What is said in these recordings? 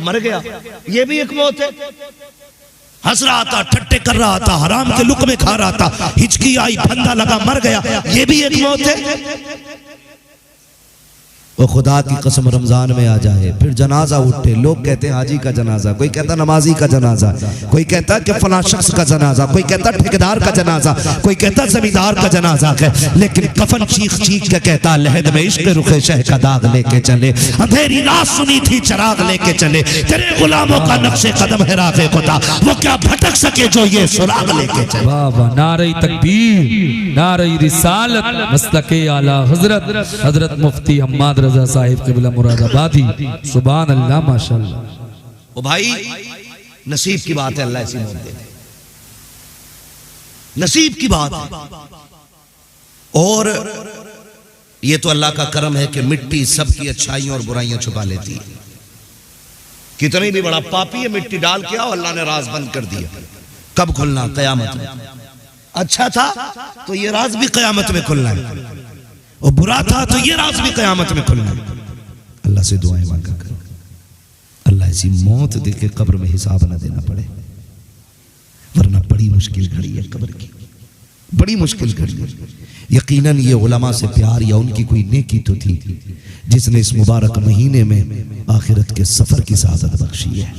मर गया, ये भी एक मौत है। हंस रहा था, ठट्टे कर रहा था, हराम के लुक़्मे खा रहा था, हिचकी आई, फंदा लगा, मर गया, ये भी एक मौत है। वो खुदा की कसम रमजान में आ जाए, फिर जनाजा उठे, लोग कहते हैं हाजी का जनाजा, कोई कहता नमाजी का जनाजा, कोई कहता कि फलां शख्स का जनाजा, कोई कहता ठेकेदार का जनाजा, कोई कहता जमींदार का जनाजा है, लेकिन कफन चीख चीख के कहता लहद में इश्क रुखे शह का दाग लेके चले, अंधेरी रात सुनी थी चराग लेके चले, तेरे गुलामों का नक्शे कदम है राग़े खुदा, वो क्या भटक सके जो ये सुराग लेके चले। वाह वाह, नारे तकबीर, नारे रिसालत, मसलके आला हजरत हजरत मुफ्ती हम्माद रजा साहिब क़िबला मुरादाबादी, सुभान अल्लाह माशाअल्लाह। ओ भाई, नसीब की बात है, अल्लाह ऐसी मौत दे, नसीब की बात है। और ये तो अल्लाह का करम है कि मिट्टी सबकी अच्छाइयां और बुराइयां छुपा लेती है। कितनी भी बड़ा पापी है, मिट्टी डाल के आओ, अल्लाह ने राज बंद कर दिया। कब खुलना? कयामत में। अच्छा था तो ये राज भी कयामत में खुलना है, और बुरा था तो ये राज भी कयामत में खुलना है। अल्लाह से दुआएं मांगा कर, अल्लाह ऐसी मौत दे के कब्र में हिसाब न देना पड़े, वरना बड़ी मुश्किल घड़ी है कब्र की, बड़ी मुश्किल घड़ी है। यकीनन ये उलमा से प्यार या उनकी कोई नेकी तो थी जिसने इस मुबारक महीने में आखिरत के सफर की सादत बख्शी है।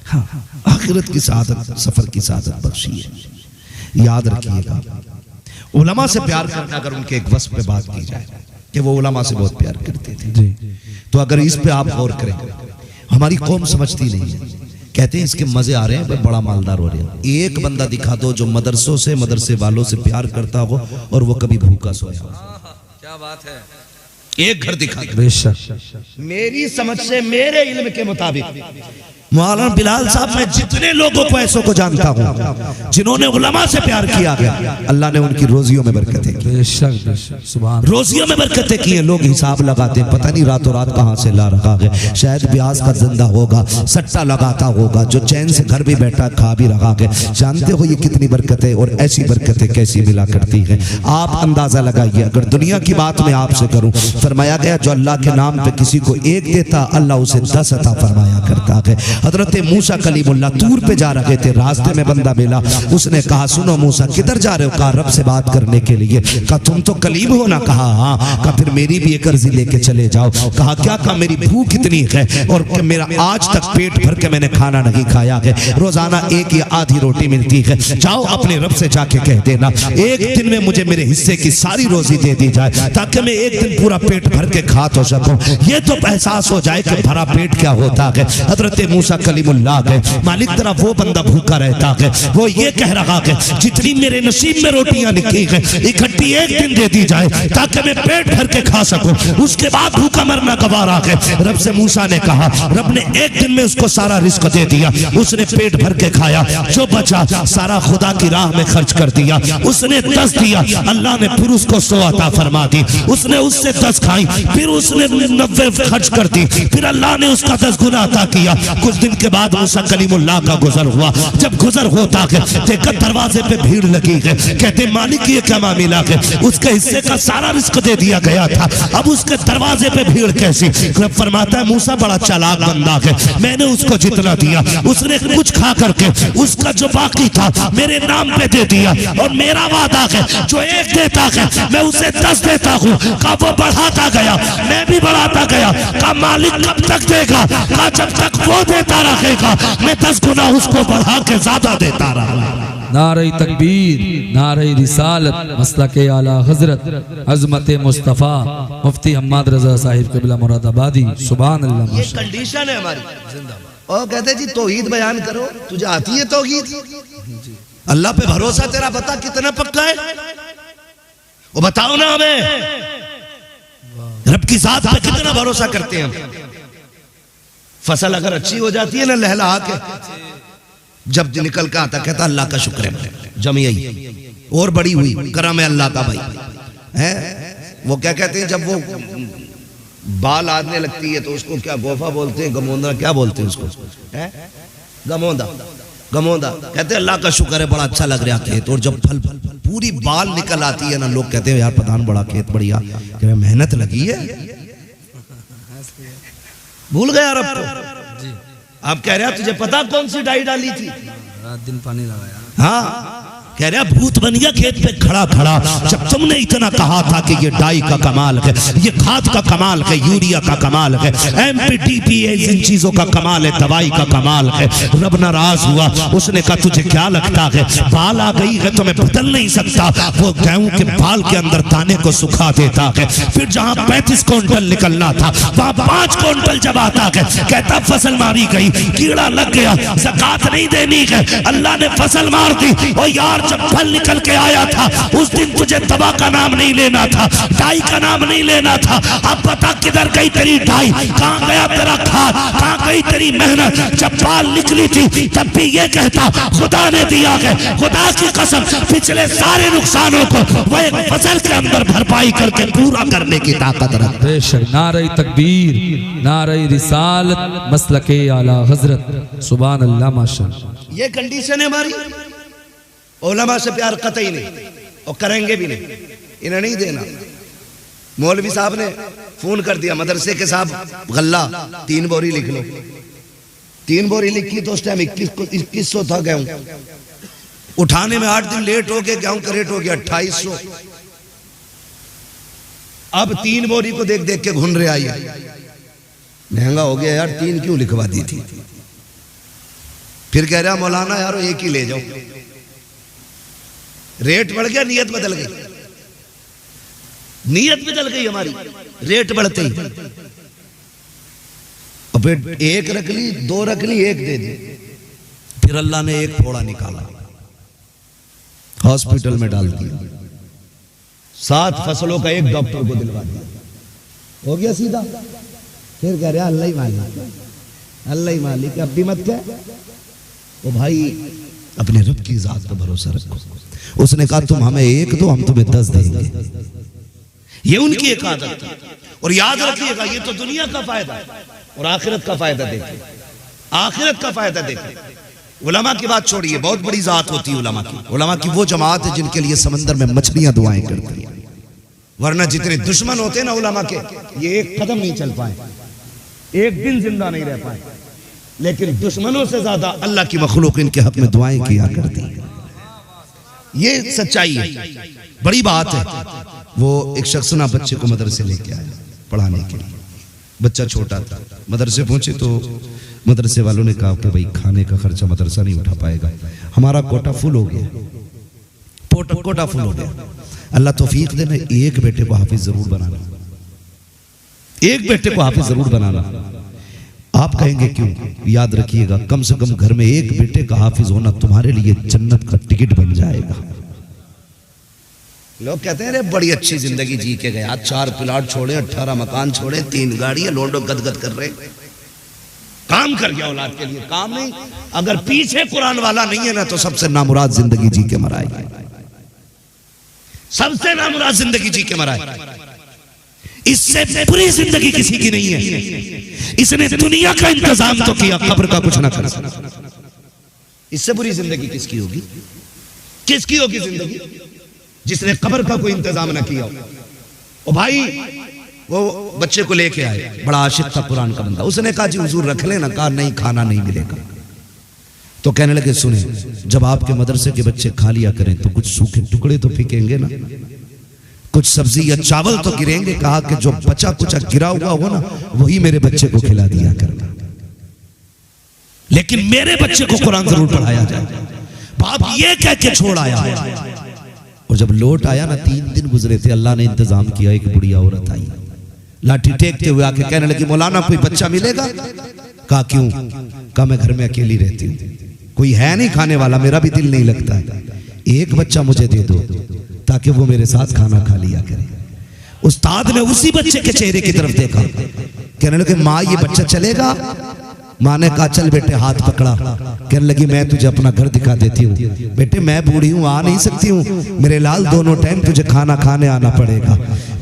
हाँ, आखिरत की सादत, सफर की सादत बख्शी है। याद रखिएगा, उलमा से प्यार करना, अगर उनके एक वस्फ पे बात की जाए कि वो उलमा से बहुत प्यार करते थे, तो अगर इस पे आप गौर करें, हमारी कौम समझती नहीं है, कहते हैं इसके मजे आ रहे हैं, बड़ा मालदार हो रहे हैं। एक बंदा दिखा दो जो मदरसों से, मदरसे वालों से प्यार करता हो और वो कभी भूखा सोया हो। क्या बात है, एक घर दिखा दो। बेशक मेरी समझ से, मेरे इल्म के मुताबिक मौलाना बिलाल साहब, मैं जितने लोगों को ऐसों को जानता हूँ जिन्होंने उलमा से प्यार किया गया, अल्लाह ने उनकी रोजियों में बरकतें की। बेशक बेशक, सुभान, रोजियों में बरकतें की हैं। लोग हिसाब लगाते हैं, पता नहीं रातों रात कहाँ से ला रखा है, शायद ब्याज का धंधा होगा, सट्टा लगाता होगा, जो चैन से घर भी बैठा खा भी रखा है। जानते हो ये कितनी बरकतें, और ऐसी बरकतें कैसी मिला करती हैं, आप अंदाजा लगाइए। अगर दुनिया की बात मैं आपसे करूं, फरमाया गया जो अल्लाह के नाम पे किसी को एक देता, अल्लाह उसे 10 अता फरमाया करता है। हजरत मूसा कलीमुल्लाह तूर पे जा रहे थे, रास्ते में बंदा मिला, उसने कहा सुनो मूसा किधर जा रहे हो? कहा रब से बात करने के लिए। कहा तुम तो कलीम हो ना? कहा हाँ। कहा फिर मेरी भी एक अर्जी लेके चले जाओ। कहा क्या? कहा मेरी भूख इतनी है और मेरा आज तक पेट भर के मैंने खाना नहीं खाया है, रोजाना एक या आधी रोटी मिलती है, जाओ अपने रब से जाके कह देना एक दिन में मुझे मेरे हिस्से की सारी रोजी दे दी जाए, ताकि मैं एक दिन पूरा पेट भर के खा तो सकूं। ये तो एहसास हो जाए कि भरा पेट क्या होता है। हजरत मूसा कलीमुल्लाह के मालिक तेरा वो बंदा भूखा रहता है, वो ये कह रहा है जितनी मेरे नसीब में रोटियां लिखी है इकट्ठी एक दिन दे दी जाए ताकि मैं पेट भर के खा सकूं, उसके बाद भूखा मरना गवारा है। रब से मूसा ने कहा, रब ने एक दिन में उसको सारा रिस्क दे दिया, उसने पेट भर के खाया, जो बचा सारा खुदा की राह में खर्च कर दिया। उसने 10 दिया, अल्लाह ने फिर उसको 100 अता फरमा दी, उसने उससे 10 खाई, फिर उसने 90 खर्च कर दी, फिर अल्लाह ने उसका 10 गुना अता किया। कुछ दिन के बाद मूसा कलीमुल्लाह का गुजर हुआ, जब गुजर होता है देखा दरवाजे पे भीड़ लगी है, कहते मालिक ये क्या मामला है, उसके हिस्से का सारा रिस्क दे दिया गया था, अब उसके दरवाजे पे भीड़ कैसी? रब फरमाता है मूसा बड़ा चालाक बंदा है, मैंने उसको जितना दिया उसने कुछ खा करके उसका जो बाकी था मेरे नाम पे दे दिया, और मेरा वादा है जो एक देता है मैं उसे 10 देता हूँ। का वो बढ़ाता गया, मैं भी बढ़ाता गया। का मालिक कब तक देगा? का जब तक वो देता रहेगा मैं 10 गुना उसको बढ़ा के ज्यादा देता रहा। नारे तकबीर, नारे रिसालत, मसलके आला हजरत अजमत मुस्तफ़ा मुफ्ती हम्माद रजा साहिब क़िबला मुरादाबादी, सुभान अल्लाह। ये कंडीशन है हमारी। और कहते जी तौहीद बयान करो, तुझे आती है तौहीद? अल्लाह पे भरोसा तेरा बता कितना पक्का है, वो बताओ ना हमें। रब की जात पे कितना भरोसा करते हैं? फसल अगर अच्छी हो जाती है ना लहला के, जब निकल के आता कहता अल्लाह का शुक्र है, जमी और बड़ी हुई, करम है अल्लाह का भाई है। वो क्या कहते हैं जब वो बाल आने लगती है तो उसको क्या गोफा बोलते हैं, गमोंदा क्या बोलते हैं उसको, है गमोंदा, गमोंदा। कहते हैं अल्लाह का शुक्र है बड़ा अच्छा लग रहा खेत। और जब फल पूरी बाल निकल आती है ना, लोग कहते हैं यार प्रधान बड़ा खेत बढ़िया, मेहनत लगी है, भूल गया रब को। जी। आप कह रहे तुझे पता कौन सी डाई डाली थी? रात दिन पानी लगाया। हाँ, कह रहा भूत बन गया खेत पे खड़ा खड़ा। जब तुमने इतना कहा था कि ये डाई का कमाल है, ये खाद का कमाल है, यूरिया का कमाल है, एमपीटीपीए इन चीजों का कमाल है, दवाई का कमाल है, रब नाराज हुआ। उसने कहा तुझे क्या लगता है बाल आ गई है तो मैं बदल नहीं सकता? वो गेहूं के बाल के अंदर दाने को सुखा देता है। फिर जहां 35 क्विंटल निकलना था वहां 5 क्विंटल जब आता है, कहता फसल मारी गई, कीड़ा लग गया, ज़कात नहीं देनी है, अल्लाह ने फसल मार दी। और यार जब फल निकल के आया था उस दिन तुझे दवा का नाम नहीं लेना था, डाई का नाम नहीं लेना था। अब बता किधर गई तेरी डाई, कहां गया तेरा खाद, कहां गई तेरी मेहनत? जब बाल निकली थी तब भी ये कहता खुदा ने दिया है, खुदा की कसम पिछले सारे नुकसानों को वो एक फसल के अंदर भरपाई करके पूरा करने की ताकत रखता है। बेशक। नारे तकबीर, नारे रिसालत, मसलके आला हजरत, सुभान अल्लाह माशाअल्लाह। ये कंडीशन है हमारी। उलमा से प्यार कतई नहीं और करेंगे भी नहीं, इन्हें नहीं देना। मौलवी साहब ने फोन कर दिया मदरसे के, साहब गल्ला 3 बोरी लिख लो। 3 बोरी लिखी तो उस टाइम 2100 था गेहूं, उठाने में 8 दिन लेट हो गए, गेहूं का रेट हो गया 2800। अब 3 बोरी को देख देख के घूम रहे आई, महंगा हो गया यार, 3 क्यों लिखवा दी थी? फिर कह रहा मौलाना यार एक ही ले जाओ। रेट बढ़ गया, नीयत बदल गई, नीयत बदल गई हमारी रेट बढ़ते ही। और फिर 1 रख ली, 2 रख ली, 1 दे दी। फिर अल्लाह ने एक फोड़ा निकाला, हॉस्पिटल में डाल दिया, 7 फसलों का एक डॉक्टर को दिलवा दिया, हो गया सीधा। फिर कह रहा अल्लाह ही मालिक, अल्लाह ही मालिक, अब भी मत कह। ओ भाई अपने रब की जात पर भरोसा रखो। उसने कहा तुम हमें 1 दो, हम तुम्हें 10 देंगे। ये उनकी एक आदत थी। और याद रखिएगा ये तो दुनिया का फायदा है और आखिरत का फायदा देखे, आखिरत का फायदा देखे। उलमा की बात छोड़िए, बहुत बड़ी जात होती है उलमा की। उलमा की वो जमात है जिनके लिए समंदर में मछलियां दुआएं करती हैं, वरना जितने दुश्मन होते हैं ना उलमा के, ये एक कदम नहीं चल पाए, एक दिन जिंदा नहीं रह पाए। लेकिन दुश्मनों से ज्यादा अल्लाह की मखलूक इनके हक में दुआएं किया करती है। ये सच्चाई है, बड़ी बात है। वो एक शख्स ना बच्चे को मदरसे लेके आया पढ़ाने के लिए, बच्चा छोटा था। मदरसे पहुंचे तो मदरसे वालों ने कहा कि भाई खाने का खर्चा मदरसा नहीं उठा पाएगा, हमारा कोटा फुल हो गया, कोटा फुल हो गया। अल्लाह तौफीक देना, एक बेटे को हाफिज जरूर बनाना, एक बेटे को हाफिज जरूर बनाना। आप कहेंगे क्यों? याद रखिएगा, कम से कम घर में एक बेटे का हाफिज होना तुम्हारे लिए जन्नत का टिकट बन जाएगा। लोग कहते हैं अरे बड़ी अच्छी जिंदगी जी के गए, 4 प्लाट छोड़े, 18 मकान छोड़े, 3 गाड़ियां, लोंडो गदगद कर रहे, काम कर गया औलाद के लिए। काम नहीं, अगर पीछे कुरान वाला नहीं है ना तो सबसे नामुराद जिंदगी जी के मराए, सबसे नामुराद जिंदगी जी के मराए। इससे बुरी जिंदगी किसी की नहीं है। इसने दुनिया का इंतजाम तो किया, कब्र का कुछ ना कर सका। इससे बुरी जिंदगी किसकी होगी? किसकी होगी जिंदगी जिसने कब्र का कोई इंतजाम ना किया हो। ओ भाई वो बच्चे को लेके आए, बड़ा आशिक था कुरान का बंदा। उसने कहा जी हुजूर रख लेना, कहा नहीं खाना नहीं मिलेगा। तो कहने लगे सुने, जब आपके मदरसे के बच्चे खा लिया करें तो कुछ सूखे टुकड़े तो फेंकेंगे ना, कुछ सब्जी या चावल तो गिरेंगे। कहा कि जो बचा कुछ गिरा हुआ हो ना वही मेरे बच्चे को खिला दिया करना, लेकिन मेरे बच्चे को कुरान जरूर पढ़ाया जाए। बाप ये कह के छोड़ आया। और जब लौट आया ना, 3 दिन गुजरे थे, अल्लाह ने इंतजाम किया, एक बुढ़िया औरत आई, लाठी टेकते हुए आके कहने लगी मौलाना कोई बच्चा मिलेगा? कहा क्यों? कहा मैं घर में अकेली रहती हूँ, कोई है नहीं खाने वाला, मेरा भी दिल नहीं लगता है, एक बच्चा मुझे दे दो ताकि वो मेरे साथ खाना खा लिया करे। उस्ताद ने उसी बच्चे के चेहरे की तरफ देखा, कहने लगे माँ ये बच्चा चलेगा? माँ ने कहा चल बेटे, हाथ पकड़ा। कहने लगी मैं तुझे अपना घर दिखा देती हूँ। बेटे मैं बूढ़ी हूँ, आ नहीं सकती हूँ, मेरे लाल दोनों टाइम तुझे खाना खाने आना पड़ेगा।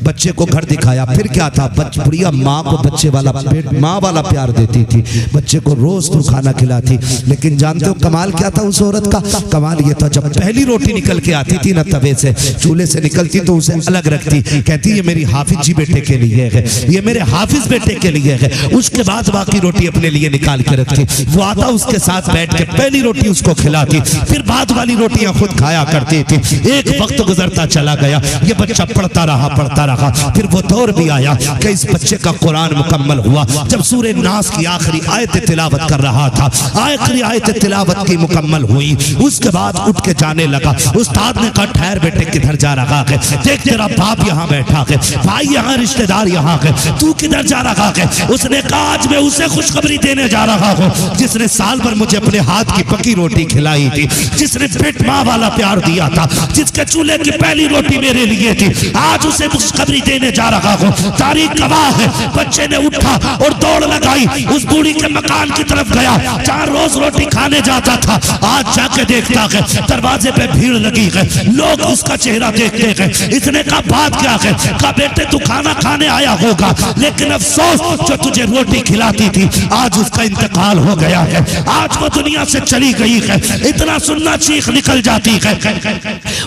बच्चे को घर दिखाया। फिर क्या था, बुढ़िया माँ को बच्चे वाला पेट, माँ वाला प्यार देती थी, बच्चे को रोज तो खाना खिलाती। लेकिन जानते हो कमाल क्या था उस औरत का? कमाल ये था, जब पहली रोटी निकल के आती थी ना तवे से, चूल्हे से निकलती तो उसे अलग रखती, कहती ये मेरी हाफिज जी बेटे के लिए है, ये मेरे हाफिज बेटे के लिए है। उसके बाद बाकी रोटी अपने लिए निकाल के रखती। वो आता उसके साथ बैठ के पहली रोटी उसको खिलाती, फिर बाद वाली रोटियां खुद खाया करती थी। एक वक्त गुजरता चला गया, ये बच्चा पढ़ता रहा। फिर वो दौर भी आया कि इस बच्चे का कुरान मुकम्मल हुआ। जब सूरे नास की आखिरी आयत तिलावत कर रहा था, आखिरी आयत तिलावत की मुकम्मल हुई, उसके बाद उठ के जाने लगा। उस्ताद ने कहा ठहर बेटे, किधर जा रहा है? देख तेरा बाप यहाँ बैठा है, भाई यहाँ, रिश्तेदार यहाँ है, तू किधर जा रहा है? उसने कहा आज मैं उसे खुशखबरी देने जा रहा हूँ जिसने साल भर मुझे अपने हाथ की पकी रोटी खिलाई थी, जिसने पेट माँ वाला प्यार दिया था, जिसके चूल्हे की पहली रोटी मेरे लिए थी। आज उसे खुशखबरी देने जा रहा हूँ। तारीख गवाह है, बच्चे ने उठा और दौड़ लगाई, उस बूढ़ी के मकान की तरफ गया जहाँ रोज रोटी खाने जाता था। आज जाके देखता है दरवाजे पे भीड़ लगी है, लोग उसका चेहरा देखते हैं। इसने कहा बात क्या है? कहा बेटे तू खाना खाने आया होगा, लेकिन अफसोस जो तुझे रोटी खिलाती थी आज उसका इंतकाल हो गया है, आज वो दुनिया से चली गई है। इतना सुनना चीख निकल जाती है।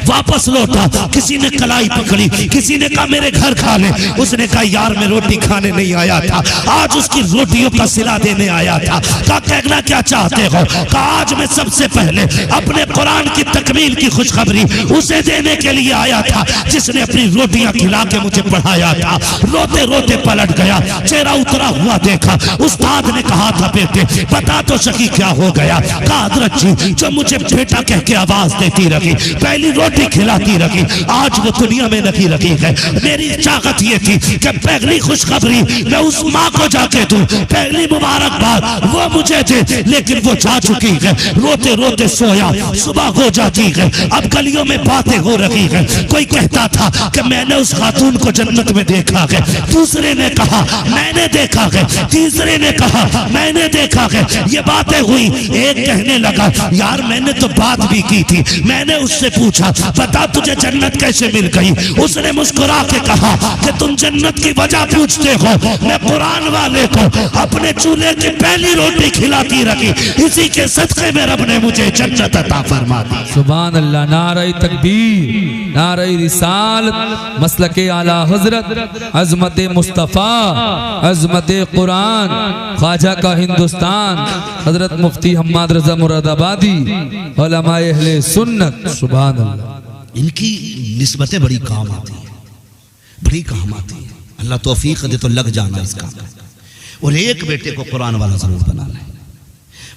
वापस लौटा, किसी ने कलाई पकड़ी, किसी ने कहा मेरे घर खा ले। उसने कहा यार मैं रोटी खाने नहीं आया था, आज उसकी रोटियों का सिला देने आया था। कहा कहना क्या चाहते हो? कहा आज मैं सबसे पहले अपने कुरान की तकमील की खुशखबरी उसे देने के लिए आया था जिसने अपनी रोटियां खिला के मुझे पढ़ाया था। रोते रोते पलट गया, चेहरा उतरा हुआ देखा। उस्ताद ने कहा था बेटे बता तो सकी क्या हो गया? कहा हजरत जी जो मुझे बेटा कह के आवाज देती रही, पहली रोटी खिलाती रही, आज वो दुनिया में नहीं रही है। मेरी चाहत ये थी कि पहली खुशखबरी मैं उस माँ को जाके दूं, पहली मुबारकबाद वो मुझे दे, लेकिन वो जा चुकी है। रोते रोते सोया, सुबह हो जाती है। अब गलियों में बातें हो रही है। कोई कहता था कि मैंने उस खातून को जन्नत में देखा है, दूसरे ने कहा मैंने देखा है, तीसरे ने कहा मैंने देखा है। ये बातें हुई, एक कहने लगा यार मैंने तो बात भी की थी, मैंने उससे पूछा बता तुझे जन्नत कैसे मिल गई? उसने मुस्कुरा के कहा कि तुम जन्नत की वजह पूछते हो, मैं कुरान वाले को अपने चूल्हे की पहली रोटी खिलाती रखी, इसी के सदके में रब ने मुझे जन्नत अता फरमा दी। सुभान अल्लाह, नारे तकबीर, नारे रिसालत, मसलके आला हजरत, अजमत मुस्तफ़ा, अजमत कुरान, ख्वाजा का हिंदुस्तान, हजरत मुफ्ती हम्माद रजा मुरादाबादी, उलमाए अहले सुन्नत। सुभान अल्लाह, इनकी निस्बतें बड़ी काम आती है, बड़ी काम आती है। अल्लाह तौफीक दे तो लग जाना इस काम में, और एक बेटे को कुरान वाला जरूर बनाना है।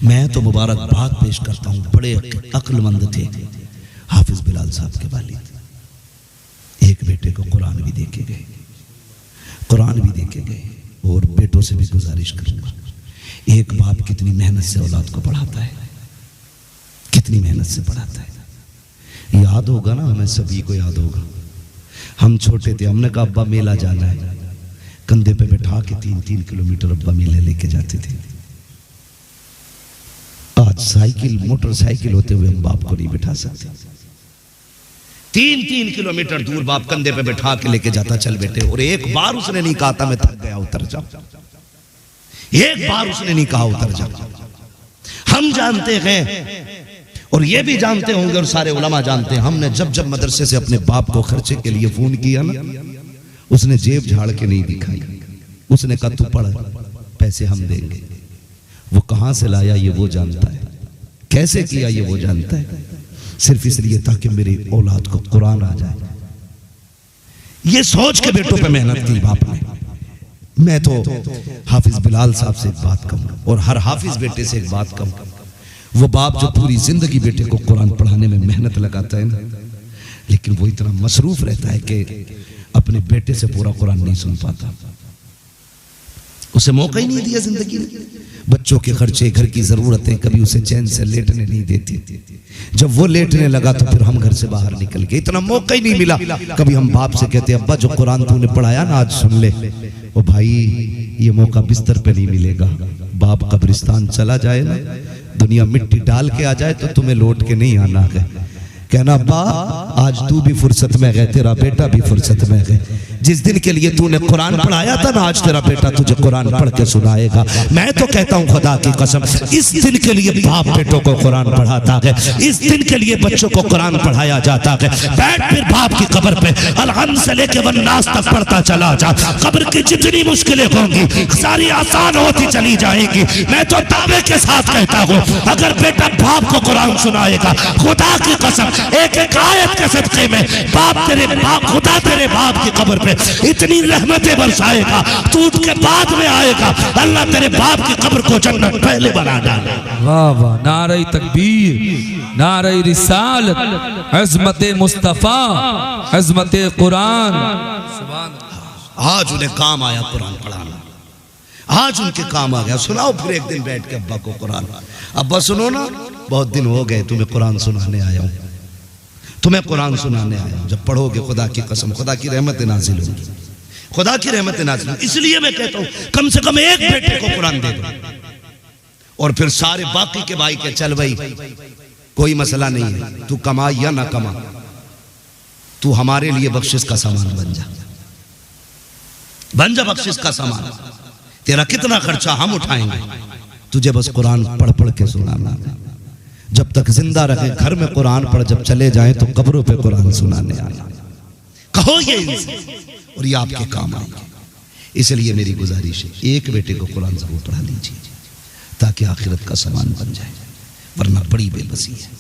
मैं तो मुबारकबाद पेश करता हूँ, बड़े अक्लमंद थे हाफिज बिलाल साहब के वालिद। एक बेटे को कुरान भी देके गए, कुरान भी देके गए। और बेटों से भी गुजारिश करूंगा, एक बाप कितनी मेहनत से औलाद को पढ़ाता है, कितनी मेहनत से पढ़ाता है। याद होगा ना, हमें सभी को याद होगा, हम छोटे थे, हमने कहा अब्बा मेला जाना है, कंधे पे बैठा के 3-3 किलोमीटर अब्बा मेले लेके जाते थे। आज साइकिल, मोटरसाइकिल होते हुए हम बाप को नहीं बैठा सकते। 3-3 किलोमीटर दूर बाप कंधे पे बैठा के लेके जाता, चल बेटे। और एक बार उसने नहीं कहा था मैं थक गया उतर जाओ, एक बार उसने नहीं कहा उतर जाओ। हम जानते हैं और ये भी जानते होंगे और सारे उलमा जानते हैं, हमने जब जब मदरसे से अपने बाप को खर्चे के लिए फोन किया ना, उसने जेब झाड़ के नहीं दिखाई, उसने कहा तू पढ़, पैसे हम देंगे। वो कहां से लाया ये वो जानता है, कैसे किया ये वो जानता है, सिर्फ इसलिए ताकि मेरी औलाद को कुरान आ जाए। ये सोच के बेटों पे मेहनत की बाप ने। मैं तो हाफिज बिलाल साहब से एक बात कहूँ और हर हाफिज बेटे से एक बात कहूँ, वो बाप जो पूरी जिंदगी बेटे को कुरान पढ़ाने में मेहनत लगाता है ना, लेकिन वो इतना मसरूफ रहता है कि अपने बेटे से पूरा कुरान नहीं सुन पाता, उसे मौका ही नहीं दिया जिंदगी में। बच्चों के खर्चे, घर की जरूरतें कभी उसे चैन से लेटने नहीं देती। जब वो लेटने लगा तो फिर हम घर से बाहर निकल गए, इतना मौका ही नहीं मिला। कभी हम बाप से कहते अब्बा जो कुरान तूने पढ़ाया ना आज सुन ले, ओ भाई ये मौका बिस्तर पे नहीं मिलेगा। बाप कब्रिस्तान चला जाए ना, दुनिया मिट्टी डाल के आ जाए तो तुम्हें लौट के नहीं आना है। कहना अब्बा आज तू भी फुर्सत में गए, तेरा बेटा भी फुर्सत में गए, जिस दिन के लिए तूने कुरान पढ़ाया था ना, आज तेरा बेटा तुझे कुरान पढ़ के सुनाएगा। मैं तो कहता हूँ खुदा की कसम, इस दिन के लिए बाप बेटों को कुरान पढ़ाता है, इस दिन के लिए बच्चों को कुरान पढ़ाया जाता है। बैठ फिर बाप की कब्र पे अलहम से लेके वन्नास तक पढ़ता चला जा। कब्र की जितनी मुश्किलें होंगी सारी आसान होती चली जाएगी। मैं तो दावे के साथ कहता हूँ, अगर बेटा बाप को कुरान सुनाएगा, खुदा की कसम एक एक आयत के सदके में खुदा तेरे बाप की कब्र पे इतनी रहमतें बरसाएगा, तू उठ के बाद में आएगा, अल्लाह तेरे बाप की कब्र को जन्नत पहले बना डालेगा। वाह वाह, नारे तकबीर, नारे रिसालत, अज़मत मुस्तफ़ा, अज़मत कुरान। आज उन्हें काम आया कुरान पढ़ाना, आज उनके काम आ गया। सुनाओ फिर एक दिन बैठ के अब्बा को कुरान। अब्बा सुनो ना, बहुत दिन हो गए तुम्हें कुरान सुनाने आया हूँ, तुम्हें कुरान सुनाने आया हूँ। जब पढ़ोगे खुदा की कसम खुदा की रहमत नाजिल होगी, खुदा की रहमत नाजिल होगी। इसलिए मैं कहता हूँ कम से कम एक बेटे को कुरान दे दो, और फिर सारे बाकी के भाई के चल भाई कोई मसला नहीं है, तू कमा या ना कमा, तू हमारे लिए बख्शिश का सामान बन जा, बन जा बख्शिश का सामान। तेरा कितना खर्चा हम उठाएंगे, तुझे बस कुरान पढ़ पढ़ के सुनाना। जब तक जिंदा रहे घर में कुरान पढ़, जब चले जाएं तो कब्रों पे कुरान सुनाने आना। कहो ये इनसे, और ये आपके काम आएंगे। इसलिए मेरी गुजारिश है, एक बेटे को कुरान जरूर पढ़ा लीजिए ताकि आखिरत का सामान बन जाए, वरना बड़ी बेबसी है,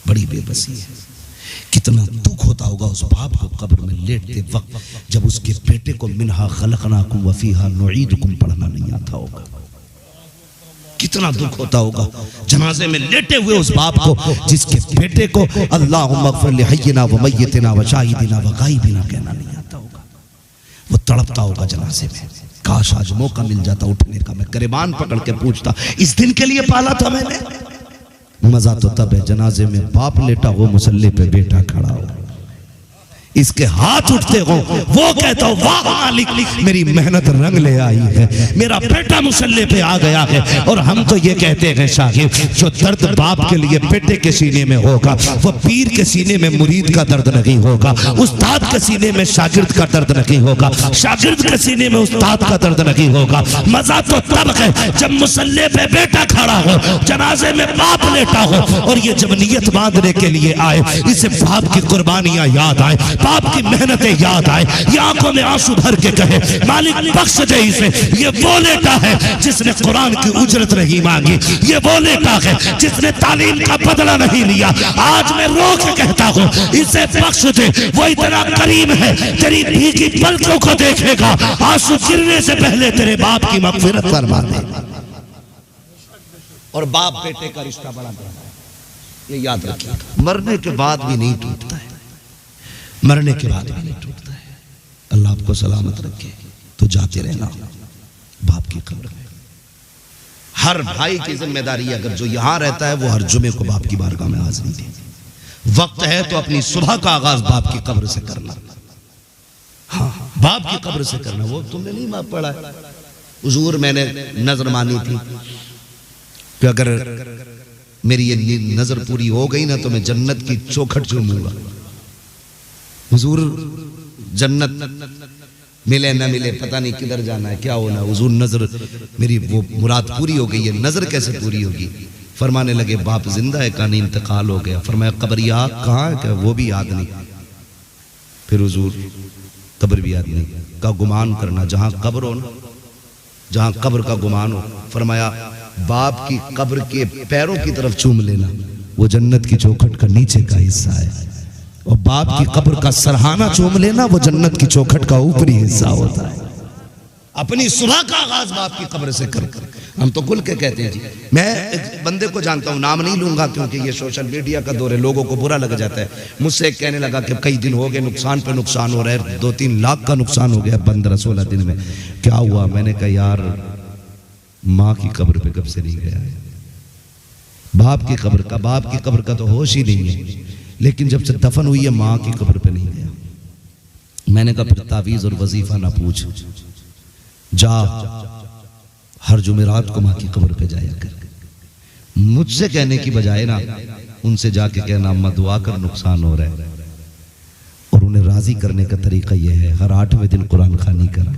बड़ी बेबसी है। कितना दुख होता होगा उस बाप को कब्र में लेटते वक्त, जब उसके बेटे को मिनहा खलकनाकुम व फीहा नुईदुकुम पढ़ना नहीं आता होगा। कितना दुख होता होगा जनाजे में लेटे हुए उस बाप को, जिसके बेटे को अल्लाहुम्मा अग़फ़िर लिहय्यिना व मय्यितिना व शाहिदिना व गायबिना कहना नहीं आता होगा। वो तड़पता होगा जनाजे में, काश आज मौका मिल जाता उठने का, मैं गिरबान पकड़ के पूछता, इस दिन के लिए पाला था मैंने। मजा तो तब है जनाजे में बाप लेटा हो, मुसल्ले पे बेटा खड़ा हो, इसके हाथ उठते हो, वो कहता हो वाह मालिक मेरी मेहनत रंग ले आई है, मेरा बेटा मुसल्ले पे आ गया है। और हम तो ये कहते हैं शाहिद, जो दर्द बाप के लिए बेटे के सीने में होगा, वो पीर के सीने में मुरीद का दर्द नहीं होगा, उस्ताद के सीने में शागिर्द का दर्द नहीं होगा, शागिर्द के सीने में उस्ताद का दर्द नहीं होगा। मजा तो तब है जब मुसल्ले पे बेटा खड़ा हो, जनाजे में बाप लेटा हो, और ये जब नियत बांधने के लिए आए, इसे बाप की कुर्बानियां याद आए, बाप की मेहनतें याद आए, ये आंखों में आंसू भर के कहे मालिक बख्श दे इसे। ये वो लेटा है जिसने कुरान की उजरत नहीं मांगी, ये वो लेटा है जिसने तालीम का बदला नहीं लिया। आज मैं रो के कहता हूँ इसे बख्श दे, वो इतना करीम है, तेरी भीगी पलकों को देखेगा, आंसू गिरने से पहले तेरे बाप की मग़फ़िरत फरमा देगा। और बाप बेटे का रिश्ता बड़ा है, ये याद रखिए, मरने के बाद भी नहीं टूटता है, मरने के बाद भी नहीं टूटता है। अल्लाह आपको सलामत रखे। तो जाते रहना बाप की कब्र में। हर भाई की जिम्मेदारी, अगर जो यहाँ रहता है वो हर जुमे को बाप की बारगाह में हाज़िरी दे। वक्त है तो अपनी सुबह का आगाज बाप की कब्र से करना। हाँ, बाप की कब्र से करना। वो तुमने नहीं माफ पढ़ा, हुजूर मैंने नजर मानी थी कि अगर मेरी ये नजर पूरी हो गई ना तो मैं जन्नत की चौखट चूमूंगा। हुजूर जन्नत मिले न मिले पता नहीं किधर जाना है, क्या होना। हुजूर नजर मेरी वो मुराद पूरी हो गई है। नजर कैसे पूरी होगी? फरमाने लगे बाप जिंदा है, कहानी इंतकाल हो गया। फरमाया कब्रिया कहाँ है? क्या वो भी याद नहीं। फिर हुजूर कब्र भी याद नहीं का गुमान करना, जहाँ कब्र हो ना, जहाँ कब्र का गुमान हो। फरमाया बाप की कब्र के पैरों की तरफ चूम लेना, वो जन्नत की चौखट का नीचे का हिस्सा है। और बाप की कब्र का सरहाना चूम लेना, वो जन्नत की चौखट का ऊपरी हिस्सा होता है। अपनी सुबह का आगाज बाप की कब्र से कर। हम तो खुल के कहते हैं जी। मैं एक बंदे को जानता हूँ, नाम नहीं लूंगा क्योंकि ये सोशल मीडिया का दौर है, लोगों को बुरा लग जाता है। मुझसे एक कहने लगा कि कई दिन हो गए नुकसान पे नुकसान हो रहा है, 2-3 लाख का नुकसान हो गया 15-16 दिन में। क्या हुआ? मैंने कहा यार माँ की कब्र पे कब से नहीं गया है, बाप की कब्र का तो होश ही नहीं है। लेकिन जब से दफन हुई है माँ की कब्र पे नहीं गया। मैंने कहा फिर तावीज़ और वजीफा ना पूछ, जा हर जुमेरात को माँ की कब्र पे जाया कर। मुझसे कहने की बजाय ना उनसे जाके कहना अम्मा दुआ कर नुकसान हो रहा है, और उन्हें राजी राजी करने का तरीका यह है, हर 8वें दिन कुरान खानी करा।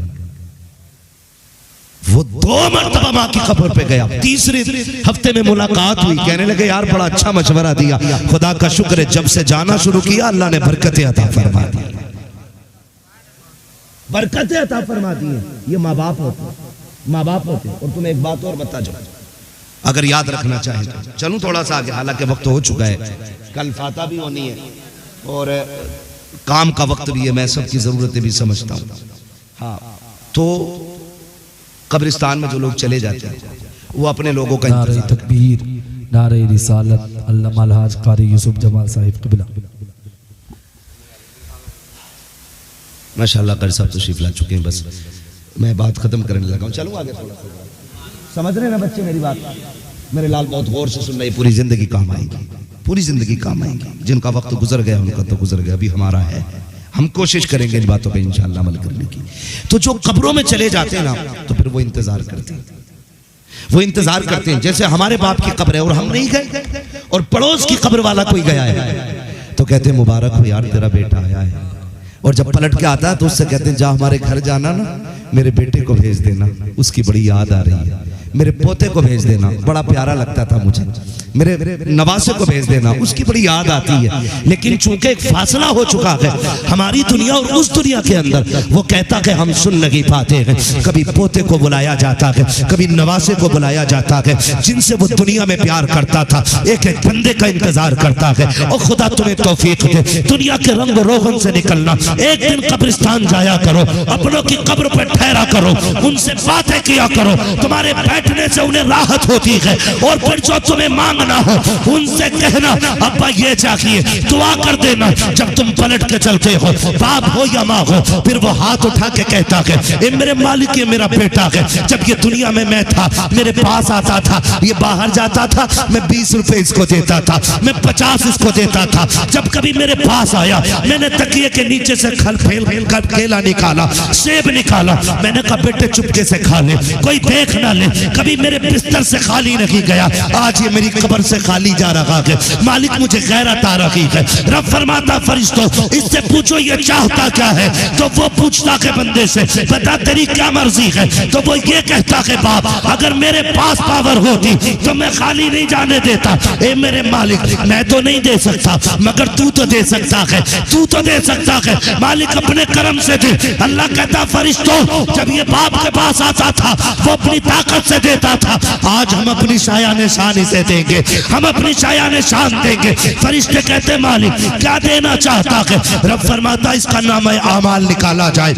वो 2 मरतबा माँ की कब्र पे गया, तीसरे हफ्ते में मुलाकात हुई, कहने लगे यार बड़ा अच्छा मशवरा दिया, खुदा का शुक्र है जब से जाना शुरू किया अल्लाह ने बरकतें अता फरमा दी, बरकतें अता फरमा दी है। ये माँ बाप होते, माँ बाप होते। और तुम्हें एक बात और बता जाओ, अगर याद रखना चाहे तो चलूं थोड़ा सा आगे, हालांकि वक्त हो चुका है, कल फाता भी होनी है और काम का वक्त भी है, मैं सबकी जरूरतें भी समझता हूँ। हाँ, तो कब्रिस्तान में जो लोग चले जाते हैं वो अपने लोगों का नारे तकबीर, नारे रिसालत, अल्लामा अलहाज कारी यूसुफ जमाल साहिब क़िबला। माशाअल्लाह कारी साहब तशरीफ ला चुके हैं, बस मैं बात खत्म करने लगा हूँ। चलूँ आगे थोड़ा सा, समझ रहे ना बच्चे मेरी बात? मेरे लाल बहुत गौर से सुन रहे, पूरी जिंदगी काम आएगी, पूरी जिंदगी काम आएगी। जिनका वक्त गुजर गया उनका तो गुजर गया, अभी हमारा है, हम कोशिश करेंगे इन बातों पे इंशाअल्लाह अमल करने की। तो जो कब्रों में चले जाते हैं ना, तो फिर वो इंतजार करते हैं, वो इंतजार करते हैं जैसे हमारे बाप की कब्र है और हम नहीं गए और पड़ोस की कब्र वाला कोई गया है, तो कहते हैं मुबारक हो यार तेरा बेटा आया है। और जब पलट के आता है तो उससे कहते हैं जा हमारे घर जाना ना, मेरे बेटे को भेज देना, उसकी बड़ी याद आ रही है, मेरे पोते को भेज देना, बड़ा प्यारा लगता था मुझे, मेरे नवासे को भेज देना, उसकी बड़ी याद आती है। लेकिन चूंकि एक फासला हो चुका है हमारी दुनिया और उस दुनिया के अंदर, वो कहता कि हम सुन नहीं पाते हैं। कभी पोते को बुलाया जाता है, कभी नवासे को बुलाया जाता है, जिनसे वो दुनिया में प्यार करता था, एक एक बंदे का इंतजार करता है। और खुदा तुम्हें तौफीक दे, दुनिया के रंग रोगन से निकलना, एक दिन कब्रिस्तान जाया करो, अपनों की कब्र पर ठहरा करो, उनसे बातें किया करो, तुम्हारे बैठने से उन्हें राहत होती है। और फिर जो तुम्हें मांगना हो उनसे कहना अब्बा ये चाहिए, दुआ कर देना। जब तुम पलट के चलते हो, बाप हो या माँ हो, फिर वो हाथ उठा के कहता है ये मेरे मालिक, ये मेरा बेटा है। जब ये दुनिया में मैं था, मेरे पास आता था, ये बाहर जाता था, मैं 20 रुपए इसको देता था, मैं 50 इसको देता था। जब कभी मेरे पास आया, मैंने तकिए के नीचे से खल फेल फेल कर केला निकाला, सेब निकाला, मैंने कहा बेटे चुपके से खा ले, कोई देख ना ले। कभी मेरे बिस्तर से खाली नहीं गया, आज ये मेरी कब्र से खाली जा रहा है। मालिक मुझे गैरत आ रही है। रब फरमाता फरिश्तों इससे पूछो ये चाहता क्या है, तो वो पूछता है बंदे से बता तेरी क्या मर्जी है, तो वो ये कहता है बाप अगर मेरे पास पावर होती तो मैं खाली नहीं जाने देता। ए मेरे मालिक मैं तो नहीं दे सकता, मगर तू तो दे सकता है, तू तो दे सकता है, मालिक अपने करम से दे। अल्लाह कहता फरिश्तों जब ये बाप के पास आता था वो अपनी ताकत से देता था, आज हम अपनी शायान शान से देंगे, हम अपनी शायान शान देंगे। फरिश्ते कहते मालिक क्या देना चाहता है, रब फरमाता इसका नाम आमाल निकाला जाए,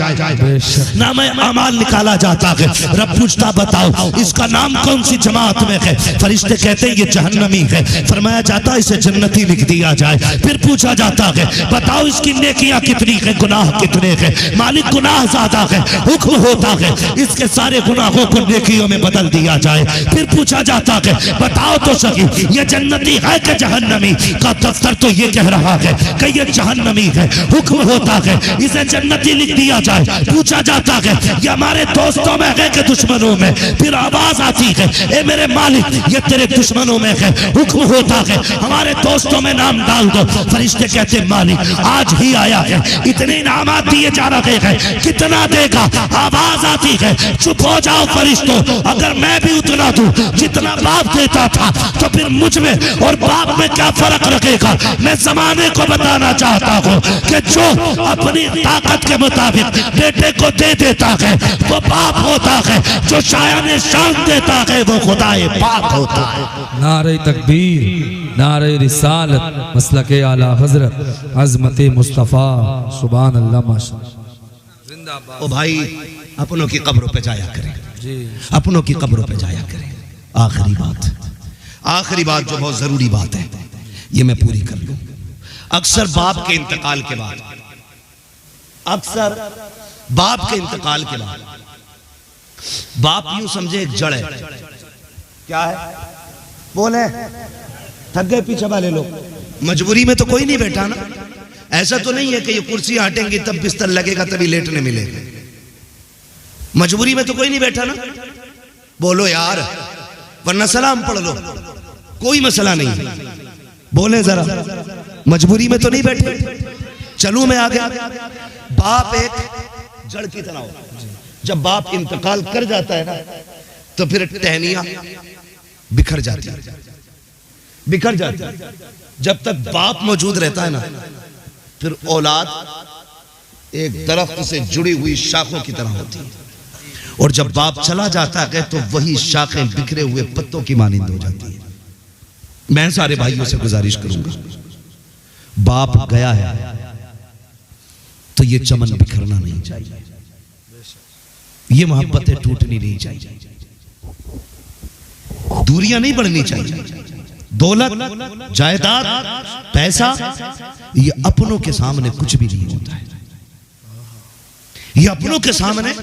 नाम आमाल निकाला जाता है। रब पूछता बताओ इसका नाम कौन सी जमात में है, फरिश्ते कहते ये जहन्नमी है, फरमाया जाता इसे जन्नती लिख दिया जाए। फिर पूछा जाता है बताओ इसकी नेकियां कितनी है, गुनाह कितने हैं, मालिक गुनाह ज्यादा है, हुक्म होता है इसके सारे गुनाहों को नेकियों में बदल दिया जाए। फिर पूछा जाता है बताओ तो सही ये जन्नती है कि जहन्नमी, का दफ्तर तो ये कह रहा है कि ये जहन्नमी है, हुक्म होता है इसे जन्नती लिख दिया जाए। पूछा जाता है ये हमारे दोस्तों में है कि दुश्मनों में, फिर आवाज आती है ए मेरे मालिक ये तेरे दुश्मनों में है, हुक्म होता है हमारे दोस्तों में नाम डाल दो। फरिश्ते कहते मालिक आज ही आया है, इतने इनामात दिए जा रहे हैं, कितना देगा। आवाज आती है चुप हो जाओ फरिश्तों, अगर मैं भी उतना दूं जितना बाप देता था तो फिर मुझ में और बाप में क्या फर्क रखेगा। मैं जमाने को बताना चाहता हूँ कि जो अपनी ताकत के मुताबिक बेटे को दे देता है वो बाप होता है, जो शायान शान देता है वो खुदाए पाक होता है। नारे तकबीर, नारे रिसालत, मसलके आला हजरत अजमत मुस्तफ़ा, सुभान अल्लाह माशाअल्लाह। ओ भाई अपनों की कब्रों पे जाया करें, अपनों की कब्रों पे जाया करें। आखिरी बात जो बहुत जरूरी बात है ये मैं पूरी कर लूं। अक्सर बाप के इंतकाल के बाद, अक्सर बाप के इंतकाल के बाद बाप यूं समझे एक जड़ है, क्या है बोले थक गए पीछे वाले लोग, मजबूरी में तो कोई नहीं बैठा ना, ऐसा तो नहीं है कि ये कुर्सी हटेंगी तब बिस्तर लगेगा तभी लेटने मिलेगा, मजबूरी में तो कोई नहीं बैठा ना, बोलो यार वरना सलाम पढ़ लो, कोई मसला नहीं, बोले जरा मजबूरी में तो नहीं बैठे। चलूं मैं आगे। बाप एक जड़ की तरह होता है, जब बाप इंतकाल कर जाता है ना तो फिर टहनियां बिखर जाती है, बिखर जाती है। जब तक बाप मौजूद रहता है ना फिर औलाद एक दरख्त से जुड़ी हुई शाखों की तरह होती है, और जब बाप चला जाता है तो वही शाखें बिखरे हुए पत्तों की मानिंद हो जाती है। मैं सारे भाइयों से गुजारिश करूंगा, बाप गया है तो ये चमन बिखरना नहीं चाहिए, ये मोहब्बतें टूटनी नहीं चाहिए, दूरियां नहीं बढ़नी चाहिए। दौलत, जायदाद, पैसा ये अपनों के सामने कुछ भी नहीं होता है, ये अपनों के सामने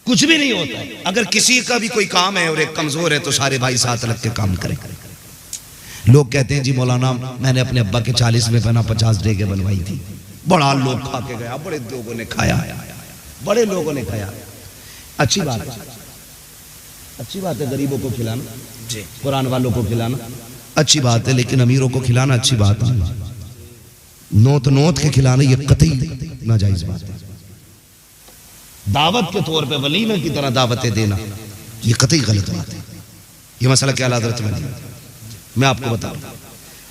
कुछ भी नहीं होता है। अगर किसी का भी कोई काम है और एक कमजोर है तो सारे भाई साथ लग के काम करें। लोग कहते हैं जी मौलाना मैंने अपने अब्बा के 40वें पना 50 डेगे बनवाई थी, बड़ा लोग खा के गया, बड़े लोगों ने खाया, बड़े लोगों ने खाया। अच्छी बात है, अच्छी बात है गरीबों को खिलाना, कुरान वालों को खिलाना अच्छी बात है, लेकिन अमीरों को खिलाना अच्छी बात है। नोत नोत के खिलाना ये कतई नाजायज बात है। दावत के तौर पे वलीमा की तरह दावतें देना ये कतई गलत बात है। ये मसला क्या हज़रत में मैं आपको बता रहा हूं,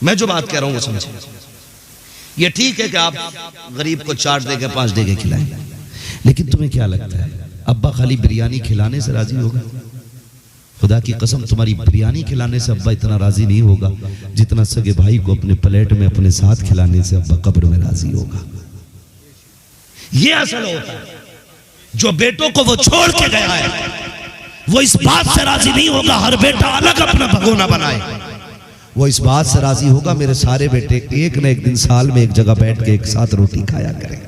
मैं जो बात कह रहा हूं वो समझे। ये ठीक है कि आप गरीब को 4 देगे 5 देगे खिलाएं, लेकिन तुम्हें क्या लगता है अब्बा खाली बिरयानी खिलाने से राजी होगा? खुदा की कसम तुम्हारी बिरयानी खिलाने से अब्बा इतना राजी नहीं होगा जितना सगे भाई को अपने प्लेट में अपने साथ खिलाने से अब्बा कब्र में राजी होगा। ये असल होता है। जो बेटों को वो छोड़ के गया है वो इस बात से राजी नहीं होगा हर बेटा अलग अपना भगोना बनाए, वो इस बात से राजी होगा मेरे सारे बेटे एक न एक दिन साल में एक जगह बैठ के एक साथ रोटी खाया करें।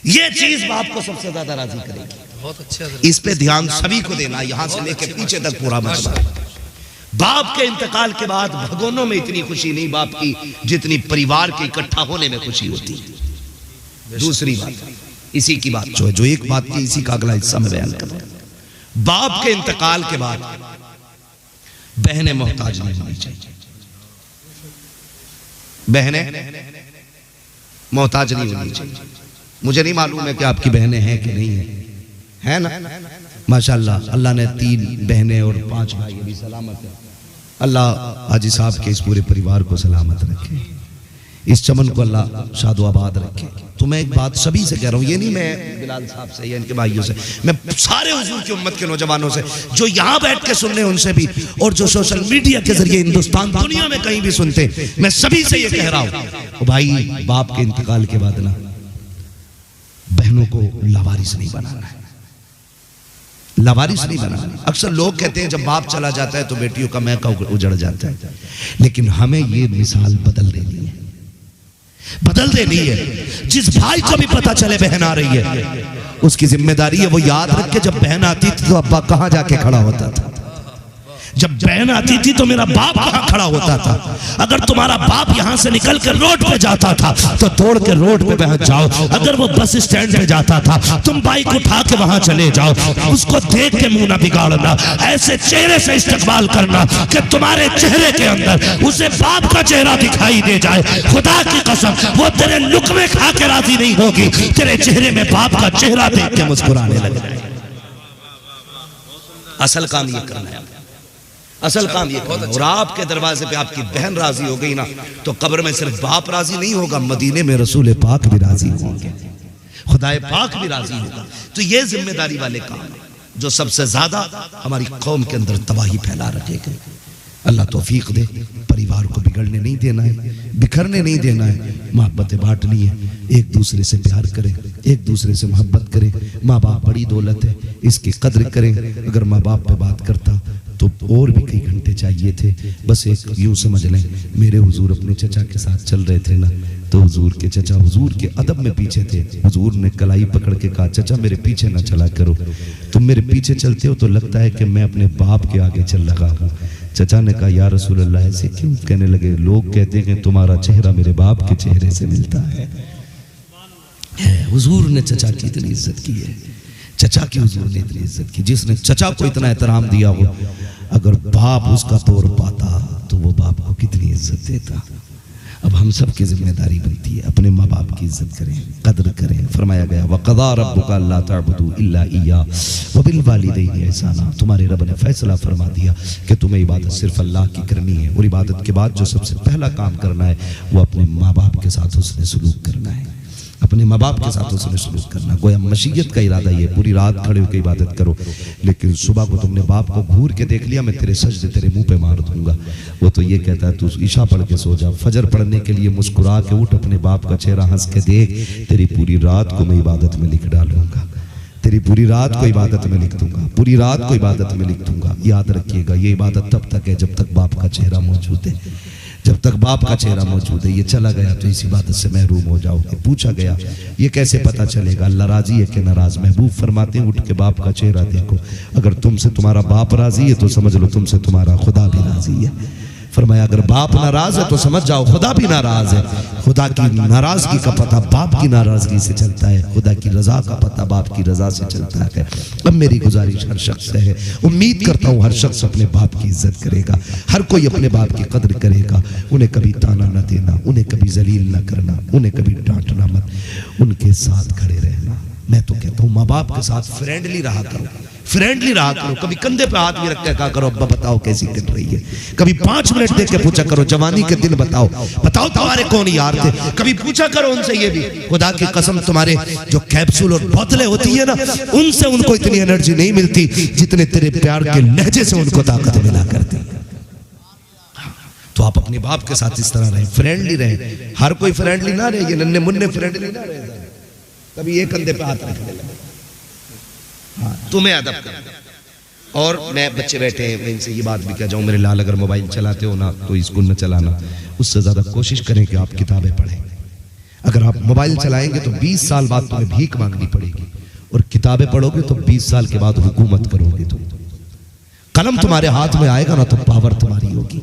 ये चीज बाप को सबसे ज्यादा राजी करेगी। बहुत अच्छा, इस पे ध्यान सभी को देना, यहां से लेके पीछे तक पूरा मसला। बाप के इंतकाल के बाद भगोनों में इतनी खुशी नहीं बाप की जितनी परिवार के इकट्ठा होने में खुशी होती है। दूसरी बात इसी की बात जो एक बात की इसी का अगला हिस्सा में बयान कर रहा हूं। बाप के इंतकाल के बाद बहनें मोहताज नहीं होनी चाहिए, बहनें मोहताज नहीं होनी चाहिए। मुझे नहीं मालूम है कि आपकी बहनें हैं कि नहीं है ना? माशाल्लाह अल्लाह ने 3 बहनें और 5 भाई अभी सलामत है। अल्लाह हाजी साहब के इस पूरे परिवार को सलामत रखे, इस चमन को अल्लाह शादो आबाद रखे। तो मैं एक बात सभी से कह रहा हूँ, ये नहीं मैं बिलाल साहब से या इनके भाइयों से, मैं सारे हुजूर की उम्मत के नौजवानों से जो यहाँ बैठ के सुन रहे हैं उनसे भी, और जो सोशल मीडिया के जरिए हिंदुस्तान दुनिया में कहीं भी सुनते, मैं सभी से ये कह रहा हूँ भाई बाप के इंतकाल के बाद ना बहनों को लावारिस नहीं बनाना है, लावारिस नहीं बनाना। अक्सर लोग कहते हैं जब बाप चला जाता है तो बेटियों का महका उजड़ जाता है, लेकिन हमें ये मिसाल बदल देनी है, बदल देनी है। जिस भाई को भी पता चले बहन आ रही है उसकी जिम्मेदारी है वो याद रख के जब बहन आती थी तो अब्बा कहां जाके खड़ा होता था, जब बहन आती थी तो मेरा बाप कहां खड़ा होता था। अगर तुम्हारा बाप यहां से निकल कर रोड पे जाता था तो दौड़ के रोड पे पहुंच जाओ, अगर वो बस स्टैंड पे जाता था तुम बाइक उठा के वहां चले जाओ, उसको देख के मुंह ना बिगाड़ना, ऐसे चेहरे से इस्तकबाल करना कि तुम्हारे चेहरे के अंदर उसे बाप का चेहरा दिखाई दे जाए। खुदा की कसम वो तेरे लुकमे खा के राजी नहीं होगी, तेरे चेहरे में बाप का चेहरा देख के मुस्कुराने लग जाए। असल काम ये करना है, असल काम ये करना। और आपके दरवाजे पे आपकी बहन राजी हो गई ना तो कब्र में सिर्फ बाप राजी नहीं होगा, मदीने में रसूल पाक भी राजी होंगे, खुदाए पाक भी राजी होगा। तो ये जिम्मेदारी वाले काम जो सबसे ज्यादा हमारी कौम के अंदर तबाही फैला रखेगा। अल्लाह तौफीक दे, परिवार को बिगड़ने नहीं देना है, बिखरने नहीं देना है, मोहब्बतें बांटनी है, एक दूसरे से प्यार करें, एक दूसरे से मोहब्बत करें। माँ बाप बड़ी दौलत है, इसकी कद्र करें। अगर माँ बाप पे बात करता तो और भी कई घंटे चाहिए थे। बस एक यूं समझ लें, मेरे हुजूर अपने चचा के साथ चल रहे थे ना तो हुजूर के चचा हुजूर के अदब में पीछे थे। हुजूर ने कलाई पकड़ के कहा चचा मेरे पीछे ना चला करो, तुम मेरे पीछे चलते हो तो लगता है कि मैं अपने बाप के आगे चल रहा हूँ। चचा ने कहा या रसूल अल्लाह ऐसे क्यों? कहने लगे लोग कहते हैं कि तुम्हारा चेहरा मेरे बाप के चेहरे से मिलता है। हुजूर ने चचा की इतनी इज्जत की है, चचा की हुजूर ने इतनी इज्जत की। जिसने चचा को इतना एहतराम दिया हो, अगर बाप उसका तौर पाता तो वो बाप को कितनी इज्जत देता। अब हम सब की जिम्मेदारी बनती है अपने माँ बाप की इज्जत करें, कदर करें। फरमाया गया वक़ज़ा रब्बुका अल्ला तअबुदू इल्ला इय्याहु व बिल वालिदैनि ihसाना। तुम्हारे रब ने फैसला फरमा दिया कि तुम्हें इबादत सिर्फ अल्लाह की करनी है, और इबादत के बाद जो सबसे पहला काम करना है वो अपने माँ बाप के साथ उसने सलूक करना है, अपने माँ बाप के साथ उसने सलूक करना। गोया मशीयत का इरादा ये, पूरी रात खड़े होकर इबादत करो, लेकिन सुबह को तुमने बाप को घूर के देख लिया, मैं तेरे सजदे तेरे मुंह पे मार दूंगा। वो तो ये कहता है तू ईशा पढ़ के सो जा, फजर पढ़ने के लिए मुस्कुरा के उठ, अपने बाप का चेहरा हंस के देख, तेरी पूरी रात को मैं इबादत में लिख डालूंगा, तेरी पूरी रात को इबादत में लिख दूंगा, पूरी रात को इबादत में लिख दूंगा। याद रखिएगा ये इबादत तब तक है जब तक बाप का चेहरा मौजूद है, जब तक बाप का चेहरा मौजूद है। ये चला गया तो इस इबादत से महरूम हो जाओगे। पूछा गया ये कैसे पता चलेगा अल्लाह राजी है कि नाराज? महबूब फरमाते हैं उठ के बाप का चेहरा देखो, अगर तुमसे तुम्हारा बाप राजी है तो समझ लो तुमसे तुम्हारा खुदा भी राजी है। फरमाया अगर बाप नाराज है तो समझ जाओ खुदा भी नाराज है। खुदा की नाराजगी का पता बाप की नाराजगी से चलता है, खुदा की रजा का पता बाप की रजा से चलता है। अब मेरी गुजारिश हर शख्स से है, उम्मीद करता हूँ हर शख्स अपने बाप की इज्जत करेगा, हर कोई अपने बाप की कदर करेगा, उन्हें कभी ताना न देना, उन्हें कभी जलील न करना, उन्हें कभी डांटना मत, उनके साथ खड़े रहना। मैं तो कहता हूँ माँ बाप के साथ फ्रेंडली रहा करो, फ्रेंडली रहा करो। कभी कंधे पे हाथ भी रख के कहा करो अब्बा बताओ कैसी कट रही है, कभी 5 मिनट देख के पूछा करो जवानी के दिन बताओ तुम्हारे कौन यार थे, कभी पूछा करो उनसे ये भी। खुदा की कसम तुम्हारे जो कैप्सूल और बोतलें होती है ना, उनसे उनको इतनी एनर्जी नहीं मिलती जितने तेरे प्यार के लहजे से उनको ताकत मिला करती। तो आप अपने बाप के साथ इस तरह रहे, फ्रेंडली रहे। हर कोई फ्रेंडली ना रहे, ये नन्हे मुन्ने फ्रेंडली ना रहे, कभी एक कंधे पे हाथ रखने लगे। हाँ, तुम्हें अदब कर। और मैं बच्चे बैठे हैं, मैं इनसे ये बात भी कह जाऊं, मेरे लाल अगर मोबाइल चलाते हो ना तो इसको न चलाना, उससे ज्यादा कोशिश करें कि आप किताबें पढ़ें। अगर आप मोबाइल चलाएंगे तो 20 साल बाद तुम्हें भीख मांगनी पड़ेगी, और किताबें पढ़ोगे तो 20 साल के बाद हुकूमत करोगे। तुम कलम तुम्हारे हाथ में आएगा ना तो पावर तुम्हारी होगी।